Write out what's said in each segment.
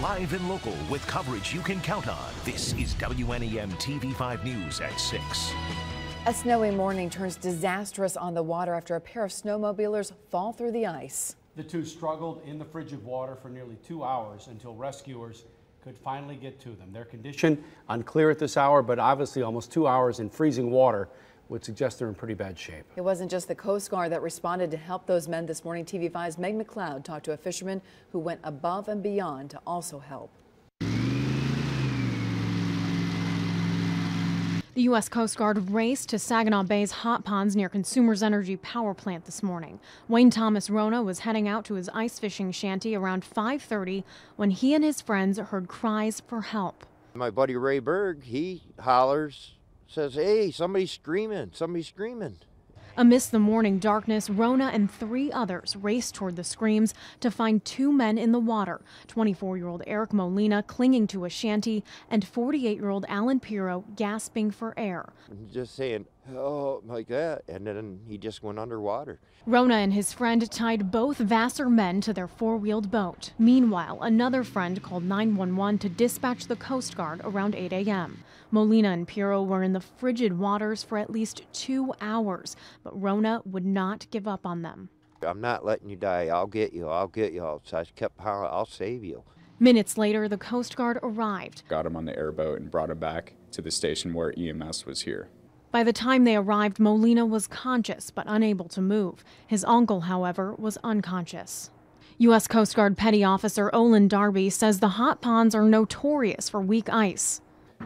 Live and local with coverage you can count on. This is WNEM TV5 News at 6. A snowy morning turns disastrous on the water after a pair of snowmobilers fall through the ice. The two struggled in the frigid water for nearly 2 hours until rescuers could finally get to them. Their condition unclear at this hour, but obviously almost 2 hours in freezing water would suggest they're in pretty bad shape. It wasn't just the Coast Guard that responded to help those men this morning. TV5's Meg McLeod talked to a fisherman who went above and beyond to also help. The U.S. Coast Guard raced to Saginaw Bay's hot ponds near Consumers Energy power plant this morning. Wayne Thomas Rona was heading out to his ice fishing shanty around 5:30 when he and his friends heard cries for help. My buddy Ray Berg, he hollers, says, "Hey, somebody's screaming, somebody's screaming." Amidst the morning darkness, Rona and 3 others raced toward the screams to find 2 men in the water, 24-year-old Eric Molina clinging to a shanty and 48-year-old Alan Pirro gasping for air. Just saying, "Oh," like that, and then he just went underwater. Rona and his friend tied both Vassar men to their 4-wheeled boat. Meanwhile, another friend called 911 to dispatch the Coast Guard around 8 a.m. Molina and Pirro were in the frigid waters for at least 2 hours, but Rona would not give up on them. "I'm not letting you die. I'll get you. I'll get you." So I kept hollering, "I'll save you." Minutes later, the Coast Guard arrived. Got him on the airboat and brought him back to the station where EMS was here. By the time they arrived, Molina was conscious but unable to move. His uncle, however, was unconscious. U.S. Coast Guard Petty Officer Olin Darby says the hot ponds are notorious for weak ice.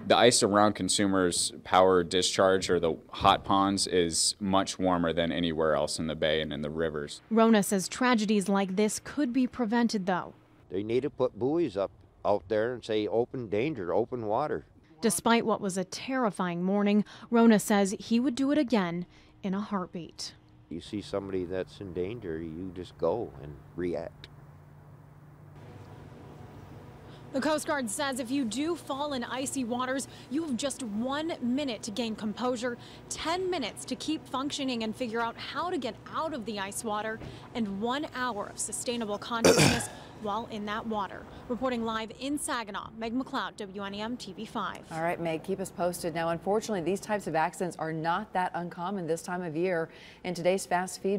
The ice around Consumers Power Discharge, or the hot ponds, is much warmer than anywhere else in the bay and in the rivers. Rona says tragedies like this could be prevented, though. They need to put buoys up out there and say, "Open danger, open water." Despite what was a terrifying morning, Rona says he would do it again in a heartbeat. You see somebody that's in danger, you just go and react. The Coast Guard says if you do fall in icy waters, you have just 1 minute to gain composure, 10 minutes to keep functioning and figure out how to get out of the ice water, and 1 hour of sustainable consciousness while in that water. Reporting live in Saginaw, Meg McLeod, WNEM TV5. All right, Meg, keep us posted. Now, unfortunately, these types of accidents are not that uncommon this time of year. In today's fast feed,